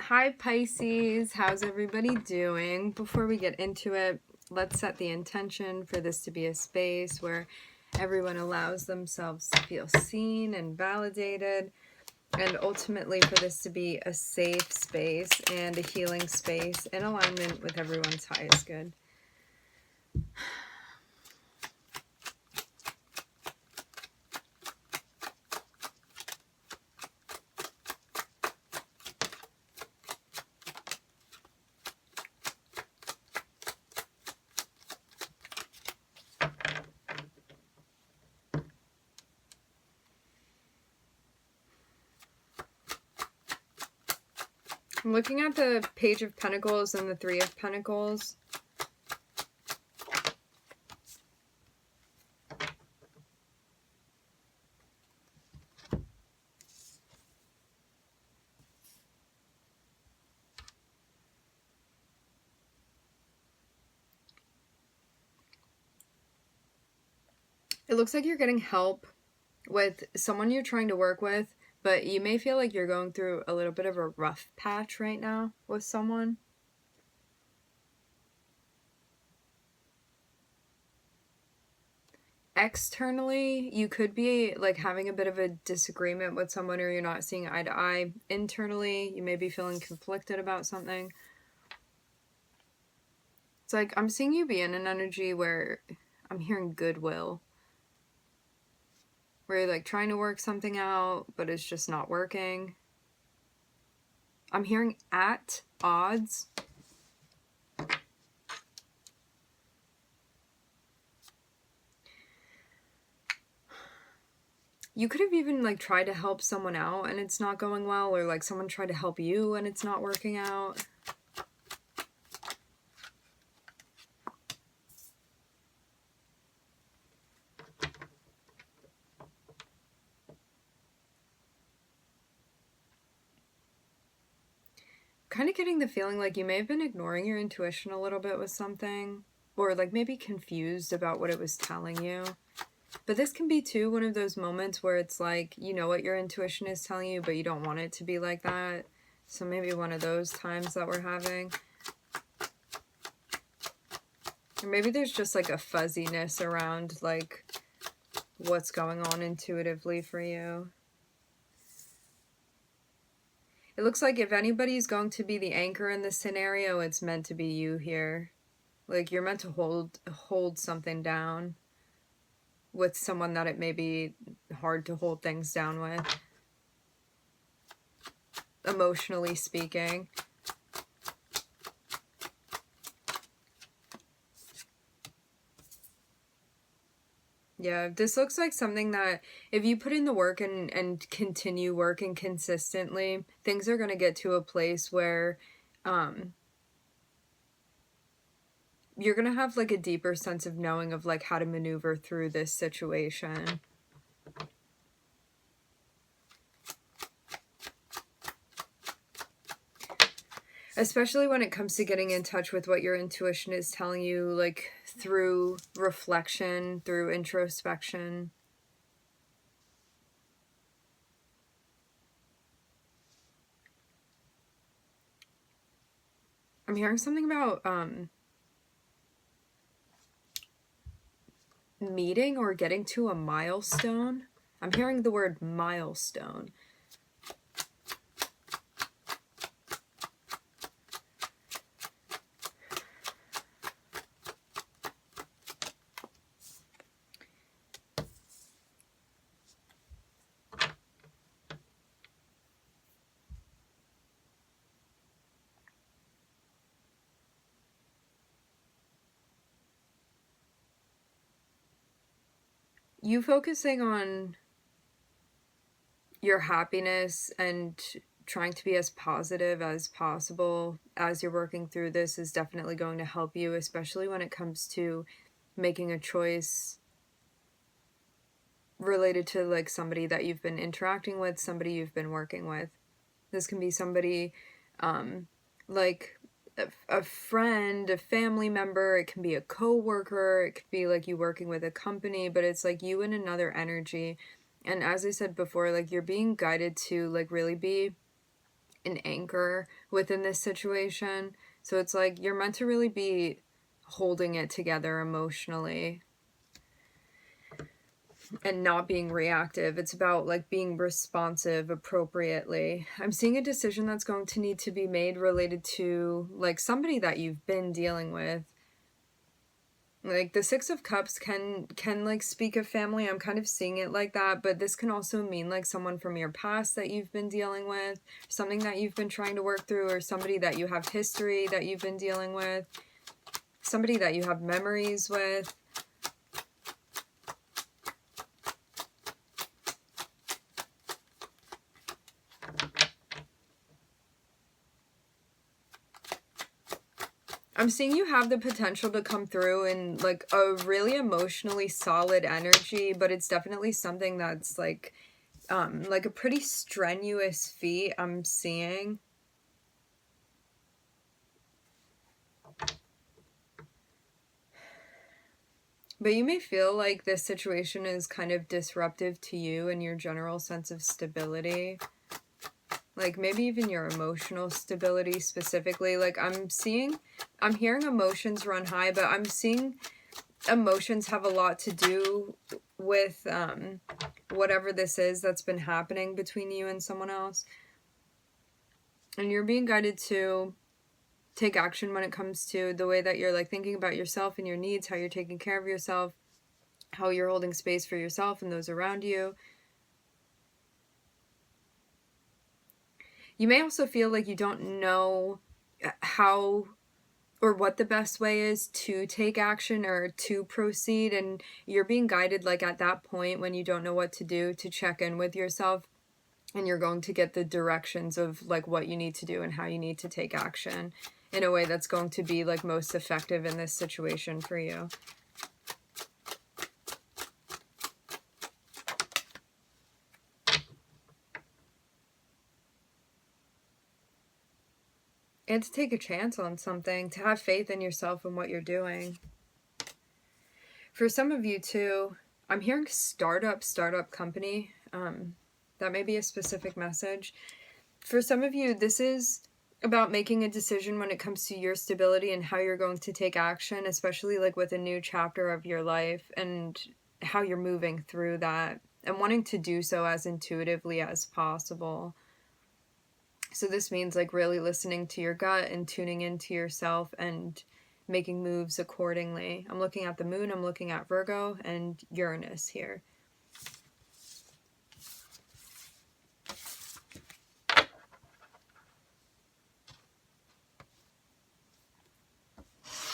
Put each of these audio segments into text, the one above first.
Hi Pisces, how's everybody doing? Before we get into it, let's set the intention for this to be a space where everyone allows themselves to feel seen and validated, and ultimately for this to be a safe space and a healing space in alignment with everyone's highest good. I'm looking at the Page of Pentacles and the Three of Pentacles. It looks like you're getting help with someone you're trying to work with, but you may feel like you're going through a little bit of a rough patch right now with someone. Externally, you could be like having a bit of a disagreement with someone, or you're not seeing eye to eye. Internally, you may be feeling conflicted about something. It's like I'm seeing you be in an energy where I'm hearing goodwill, where you're like trying to work something out, but it's just not working. I'm hearing at odds. You could have even like tried to help someone out and it's not going well, or like someone tried to help you and it's not working out. Kind of getting the feeling like you may have been ignoring your intuition a little bit with something, or like maybe confused about what it was telling you. But this can be too one of those moments where it's like, you know what your intuition is telling you, but you don't want it to be like that. So maybe one of those times that we're having. Or maybe there's just like a fuzziness around like what's going on intuitively for you. It looks like if anybody's going to be the anchor in this scenario, it's meant to be you here. Like you're meant to hold something down with someone that it may be hard to hold things down with, emotionally speaking. Yeah, this looks like something that if you put in the work and continue working consistently, things are going to get to a place where you're going to have like a deeper sense of knowing of like how to maneuver through this situation. Especially when it comes to getting in touch with what your intuition is telling you, like through reflection, through introspection. I'm hearing something about meeting or getting to a milestone. I'm hearing the word milestone. You focusing on your happiness and trying to be as positive as possible as you're working through this is definitely going to help you, especially when it comes to making a choice related to like somebody that you've been interacting with, somebody you've been working with. This can be somebody like a friend, a family member, it can be a co-worker, it could be like you working with a company, but it's like you in another energy. And as I said before, like you're being guided to like really be an anchor within this situation. So it's like you're meant to really be holding it together emotionally and not being reactive. It's about like being responsive appropriately. I'm seeing a decision that's going to need to be made related to like somebody that you've been dealing with. Like the Six of Cups can like speak of family. I'm kind of seeing it like that, but this can also mean like someone from your past that you've been dealing with, something that you've been trying to work through, or somebody that you have history that you've been dealing with, somebody that you have memories with. I'm seeing you have the potential to come through in like a really emotionally solid energy, but it's definitely something that's like a pretty strenuous feat I'm seeing. But you may feel like this situation is kind of disruptive to you and your general sense of stability. Like maybe even your emotional stability specifically. Like I'm hearing emotions run high, but I'm seeing emotions have a lot to do with whatever this is that's been happening between you and someone else. And you're being guided to take action when it comes to the way that you're like thinking about yourself and your needs, how you're taking care of yourself, how you're holding space for yourself and those around you. You may also feel like you don't know how or what the best way is to take action or to proceed, and you're being guided like at that point when you don't know what to do to check in with yourself, and you're going to get the directions of like what you need to do and how you need to take action in a way that's going to be like most effective in this situation for you. And to take a chance on something, to have faith in yourself and what you're doing. For some of you too, I'm hearing startup company. That may be a specific message. For some of you, this is about making a decision when it comes to your stability and how you're going to take action, especially like with a new chapter of your life and how you're moving through that and wanting to do so as intuitively as possible. So this means like really listening to your gut and tuning into yourself and making moves accordingly. I'm looking at the moon, I'm looking at Virgo and Uranus here.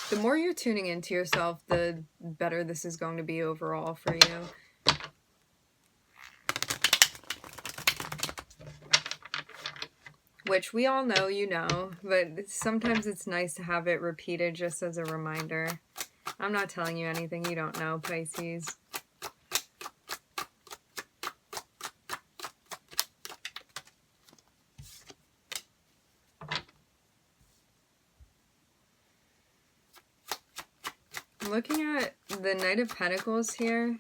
The more you're tuning into yourself, the better this is going to be overall for you. Which we all know, you know, but sometimes it's nice to have it repeated just as a reminder. I'm not telling you anything you don't know, Pisces. I'm looking at the Knight of Pentacles here.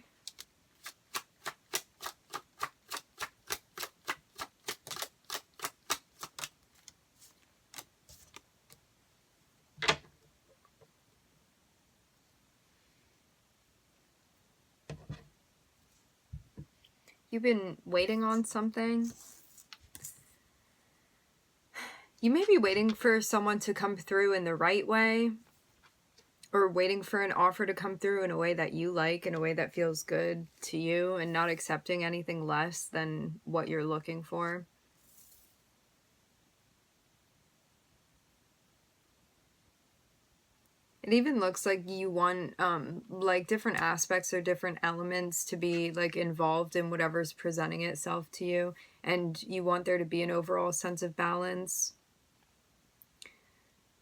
You've been waiting on something. You may be waiting for someone to come through in the right way, or waiting for an offer to come through in a way that you like, in a way that feels good to you, and not accepting anything less than what you're looking for. It even looks like you want like different aspects or different elements to be like involved in whatever's presenting itself to you, and you want there to be an overall sense of balance,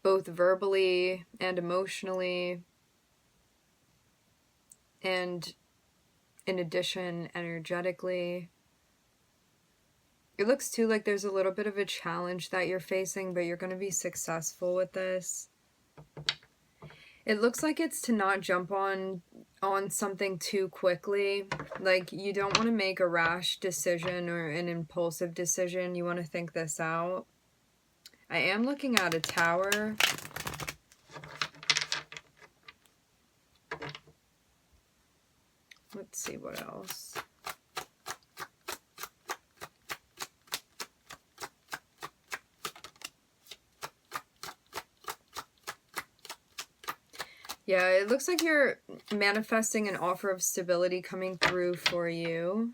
both verbally and emotionally, and in addition energetically. It looks too like there's a little bit of a challenge that you're facing, but you're going to be successful with this. It looks like it's to not jump on something too quickly. Like you don't want to make a rash decision or an impulsive decision. You want to think this out. I am looking at a tower. Let's see what else. Yeah, it looks like you're manifesting an offer of stability coming through for you.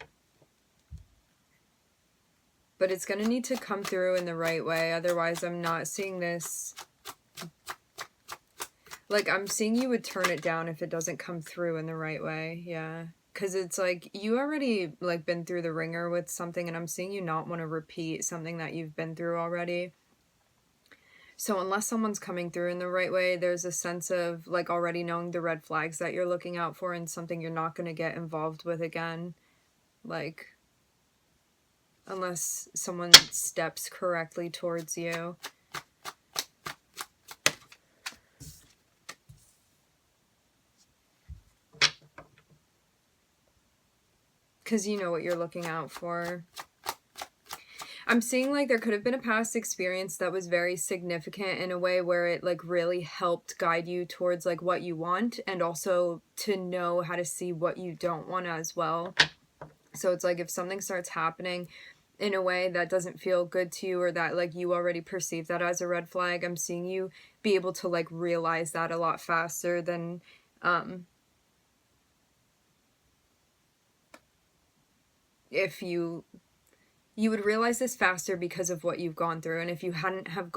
But it's going to need to come through in the right way. Otherwise, I'm not seeing this. Like, I'm seeing you would turn it down if it doesn't come through in the right way. Yeah. Because it's like, you already, like, been through the ringer with something, and I'm seeing you not want to repeat something that you've been through already. So unless someone's coming through in the right way, there's a sense of, like, already knowing the red flags that you're looking out for and something you're not going to get involved with again. Like, unless someone steps correctly towards you. Because you know what you're looking out for. I'm seeing like there could have been a past experience that was very significant in a way where it like really helped guide you towards like what you want, and also to know how to see what you don't want as well. So it's like if something starts happening in a way that doesn't feel good to you, or that like you already perceive that as a red flag, I'm seeing you be able to like realize that a lot faster than if you would realize this faster because of what you've gone through. And if you hadn't had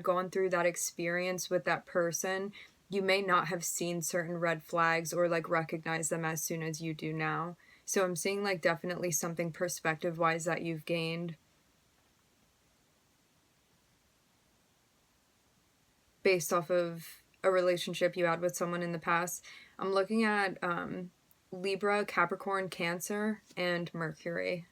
gone through that experience with that person, you may not have seen certain red flags or like recognize them as soon as you do now. So I'm seeing like definitely something perspective wise that you've gained based off of a relationship you had with someone in the past. I'm looking at Libra, Capricorn, Cancer, and Mercury.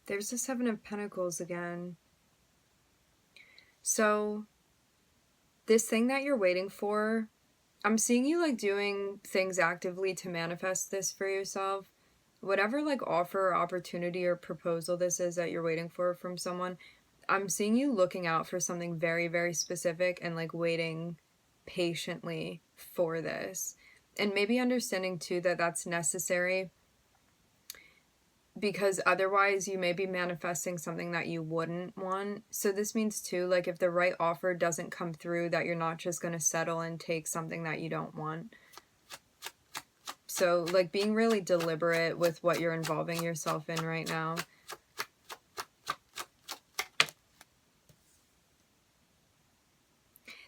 There's the Seven of Pentacles again. So this thing that you're waiting for, I'm seeing you like doing things actively to manifest this for yourself. Whatever like offer or opportunity or proposal this is that you're waiting for from someone, I'm seeing you looking out for something very, very specific and like waiting patiently for this. And maybe understanding too that that's necessary, because otherwise you may be manifesting something that you wouldn't want. So this means too, like if the right offer doesn't come through, that you're not just going to settle and take something that you don't want. So like being really deliberate with what you're involving yourself in right now.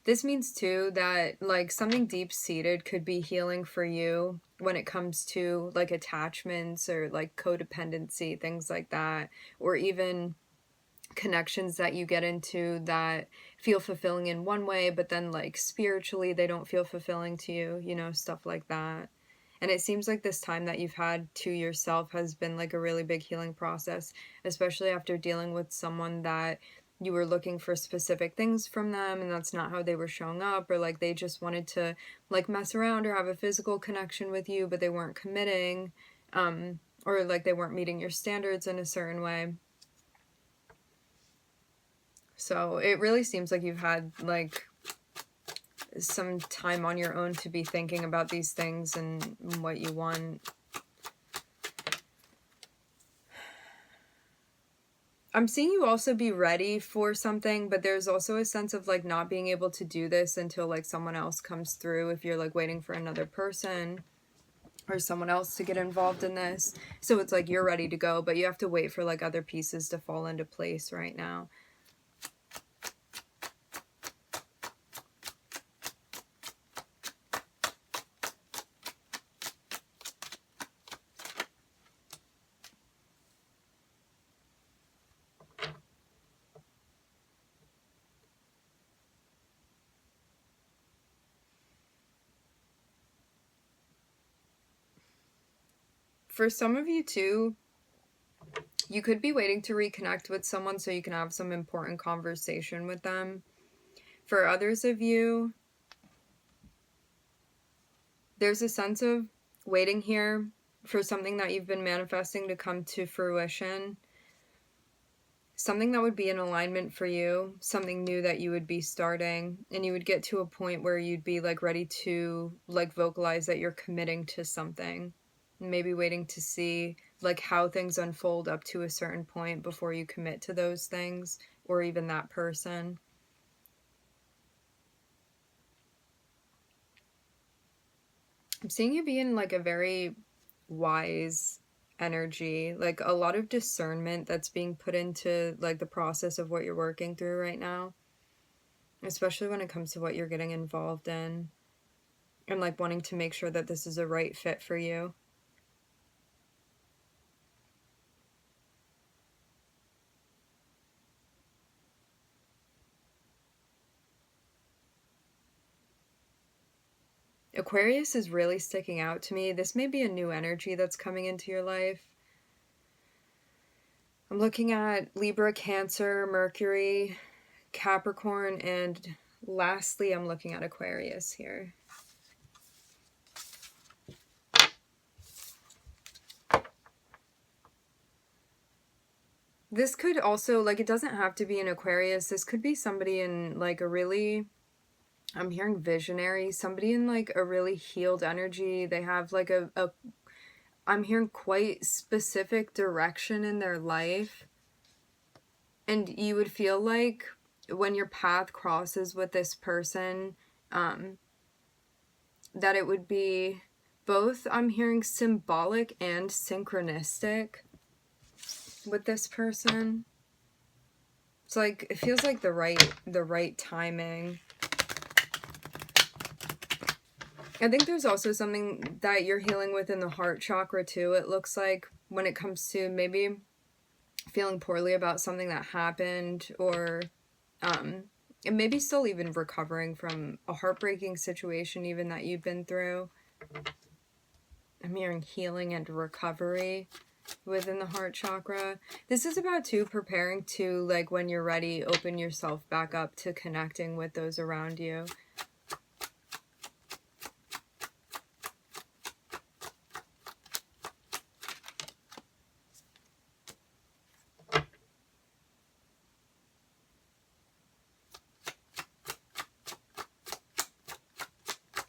This means too that like something deep-seated could be healing for you when it comes to like attachments or like codependency, things like that, or even connections that you get into that feel fulfilling in one way, but then like spiritually they don't feel fulfilling to you, you know, stuff like that. And it seems like this time that you've had to yourself has been like a really big healing process, especially after dealing with someone that you were looking for specific things from them and that's not how they were showing up, or like they just wanted to like mess around or have a physical connection with you, but they weren't committing, or like they weren't meeting your standards in a certain way. So it really seems like you've had like some time on your own to be thinking about these things and what you want. I'm seeing you also be ready for something, but there's also a sense of like not being able to do this until like someone else comes through, if you're like waiting for another person or someone else to get involved in this. So it's like you're ready to go, but you have to wait for like other pieces to fall into place right now. For some of you too, you could be waiting to reconnect with someone so you can have some important conversation with them. For others of you, there's a sense of waiting here for something that you've been manifesting to come to fruition. Something that would be in alignment for you, something new that you would be starting, and you would get to a point where you'd be like ready to like vocalize that you're committing to something. Maybe waiting to see like how things unfold up to a certain point before you commit to those things or even that person. I'm seeing you be in like a very wise energy, like a lot of discernment that's being put into like the process of what you're working through right now, especially when it comes to what you're getting involved in and like wanting to make sure that this is a right fit for you. Aquarius is really sticking out to me. This may be a new energy that's coming into your life. I'm looking at Libra, Cancer, Mercury, Capricorn, and lastly, I'm looking at Aquarius here. This could also, like, it doesn't have to be an Aquarius. This could be somebody in, like, a really, I'm hearing visionary, somebody in, like, a really healed energy. They have, like, I'm hearing quite specific direction in their life. And you would feel like when your path crosses with this person, that it would be both, I'm hearing symbolic and synchronistic with this person. It's like, it feels like the right timing. I think there's also something that you're healing within the heart chakra too. It looks like when it comes to maybe feeling poorly about something that happened, or and maybe still even recovering from a heartbreaking situation even that you've been through. I'm hearing healing and recovery within the heart chakra. This is about too preparing to, like, when you're ready, open yourself back up to connecting with those around you.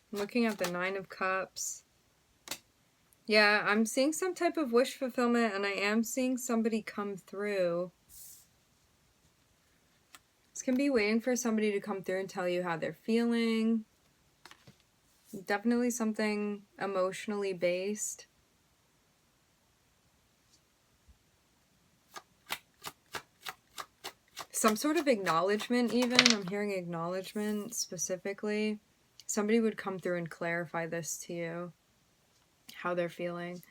I'm looking at the Nine of Cups. Yeah, I'm seeing some type of wish fulfillment, and I am seeing somebody come through. This can be waiting for somebody to come through and tell you how they're feeling. Definitely something emotionally based. Some sort of acknowledgement even. I'm hearing acknowledgement specifically. Somebody would come through and clarify this to you, how they're feeling.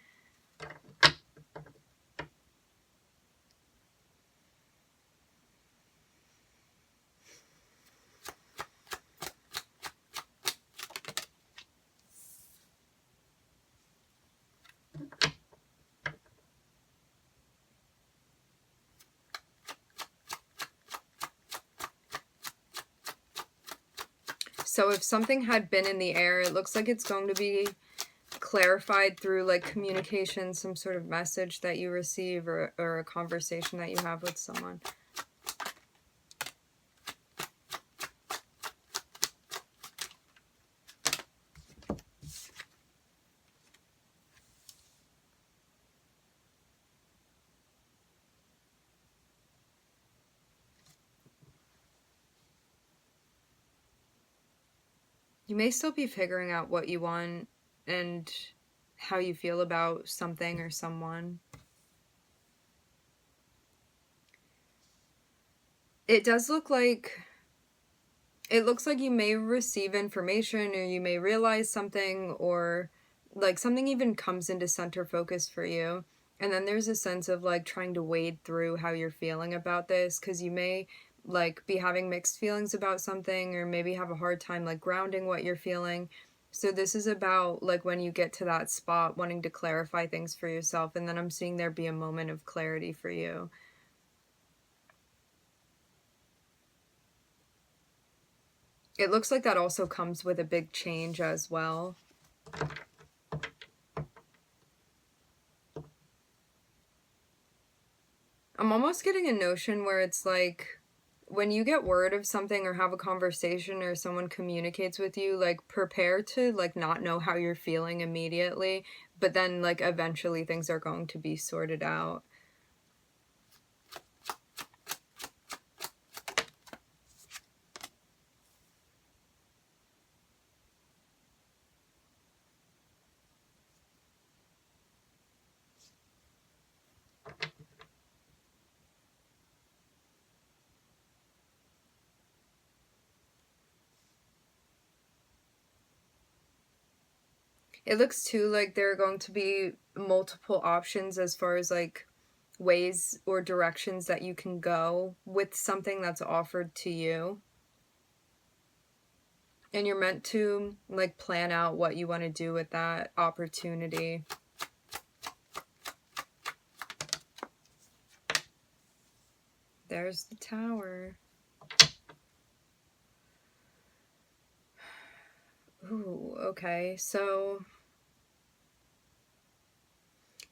So if something had been in the air, it looks like it's going to be clarified through like communication, some sort of message that you receive, or a conversation that you have with someone. You may still be figuring out what you want and how you feel about something or someone. It does look like, it looks like you may receive information, or you may realize something, or like something even comes into center focus for you. And then there's a sense of like trying to wade through how you're feeling about this, because you may like be having mixed feelings about something, or maybe have a hard time like grounding what you're feeling. So this is about like when you get to that spot, wanting to clarify things for yourself. And then I'm seeing there be a moment of clarity for you. It looks like that also comes with a big change as well. I'm almost getting a notion where it's like when you get word of something or have a conversation or someone communicates with you, like prepare to like not know how you're feeling immediately, but then like eventually things are going to be sorted out. It looks too like there are going to be multiple options as far as like ways or directions that you can go with something that's offered to you. And you're meant to like plan out what you want to do with that opportunity. There's the Tower. Ooh, okay. So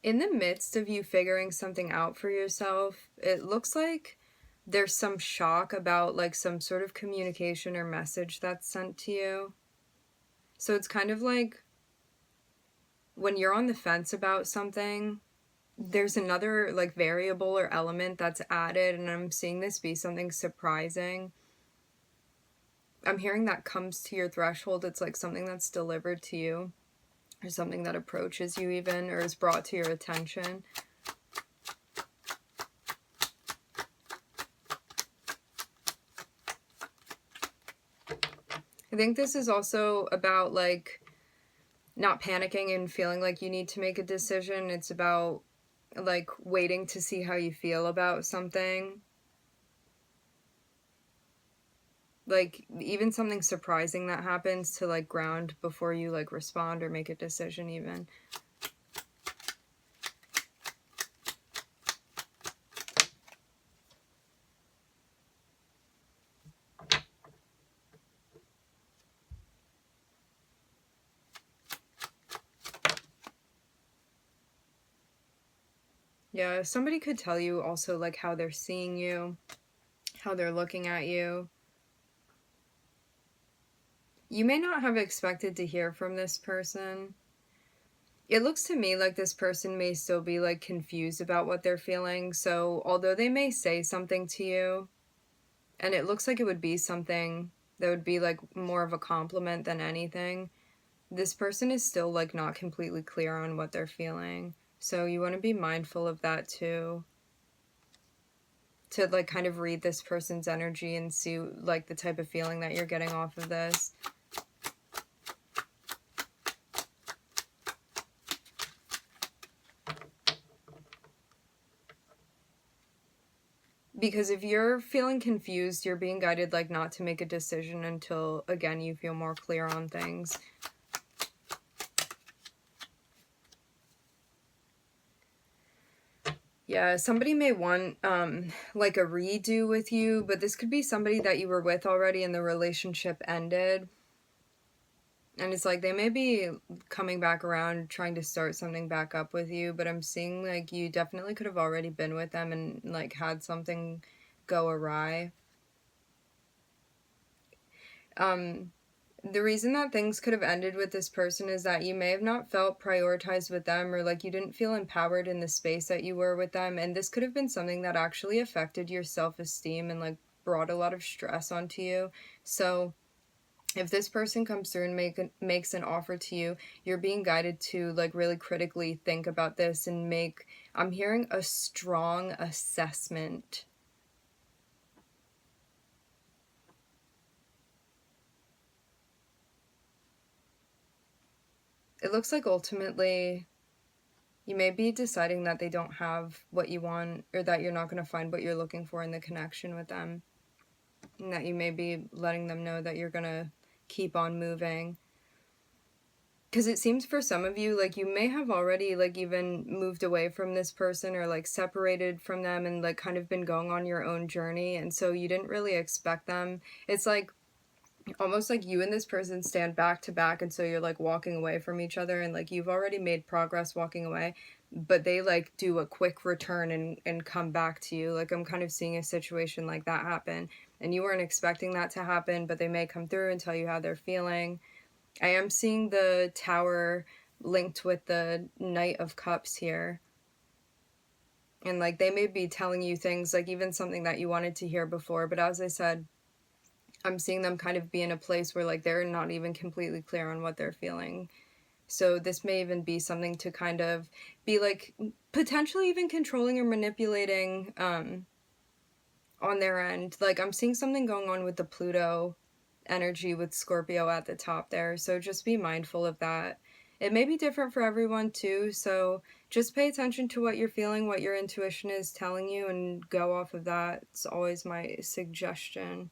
in the midst of you figuring something out for yourself, it looks like there's some shock about like some sort of communication or message that's sent to you. So it's kind of like when you're on the fence about something, there's another like variable or element that's added, and I'm seeing this be something surprising. I'm hearing that comes to your threshold. It's like something that's delivered to you, or something that approaches you even, or is brought to your attention. I think this is also about like not panicking and feeling like you need to make a decision. It's about like waiting to see how you feel about something. Like even something surprising that happens, to like ground before you like respond or make a decision even. Yeah, somebody could tell you also like how they're seeing you, how they're looking at you. You may not have expected to hear from this person. It looks to me like this person may still be like confused about what they're feeling. So although they may say something to you, and it looks like it would be something that would be like more of a compliment than anything, this person is still like not completely clear on what they're feeling. So you want to be mindful of that too, to like kind of read this person's energy and see like the type of feeling that you're getting off of this. Because if you're feeling confused, you're being guided like not to make a decision until again you feel more clear on things. Yeah, somebody may want like a redo with you, but this could be somebody that you were with already and the relationship ended. And it's like they may be coming back around trying to start something back up with you, but I'm seeing like you definitely could have already been with them and like had something go awry. The reason that things could have ended with this person is that you may have not felt prioritized with them, or like you didn't feel empowered in the space that you were with them. And this could have been something that actually affected your self-esteem and like brought a lot of stress onto you. So If this person comes through and makes an offer to you, you're being guided to like really critically think about this and make, I'm hearing a strong assessment. It looks like ultimately you may be deciding that they don't have what you want, or that you're not going to find what you're looking for in the connection with them. And that you may be letting them know that you're going to keep on moving. Because it seems for some of you, like, you may have already, like, even moved away from this person, or, like, separated from them and, like, kind of been going on your own journey. And so you didn't really expect them. It's, like, almost like you and this person stand back to back, and so you're, like, walking away from each other, and, like, you've already made progress walking away, but they, like, do a quick return and come back to you. Like, I'm kind of seeing a situation like that happen. And you weren't expecting that to happen, but they may come through and tell you how they're feeling. I am seeing the Tower linked with the Knight of Cups here. And, like, they may be telling you things, like, even something that you wanted to hear before. But as I said, I'm seeing them kind of be in a place where, like, they're not even completely clear on what they're feeling. So this may even be something to kind of be, like, potentially even controlling or manipulating on their end. Like, I'm seeing something going on with the Pluto energy with Scorpio at the top there, so just be mindful of that. It may be different for everyone too, so just pay attention to what you're feeling, what your intuition is telling you, and go off of that. It's always my suggestion.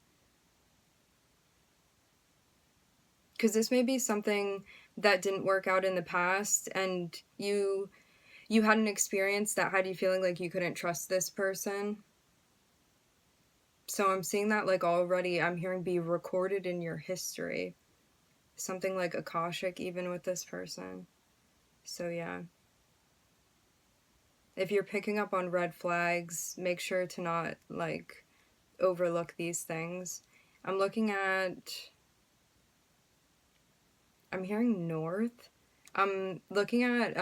Because this may be something that didn't work out in the past, and you had an experience that had you feeling like you couldn't trust this person. So I'm seeing that, like, already, I'm hearing be recorded in your history. Something like Akashic even with this person. So yeah. If you're picking up on red flags, make sure to not, like, overlook these things. I'm hearing north. I'm looking at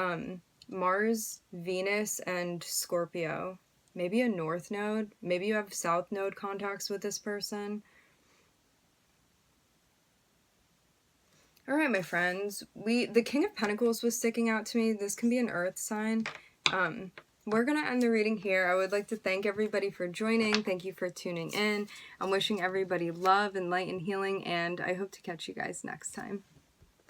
Mars, Venus, and Scorpio. Maybe a north node. Maybe you have south node contacts with this person. All right, my friends. The King of Pentacles was sticking out to me. This can be an earth sign. We're going to end the reading here. I would like to thank everybody for joining. Thank you for tuning in. I'm wishing everybody love and light and healing, and I hope to catch you guys next time.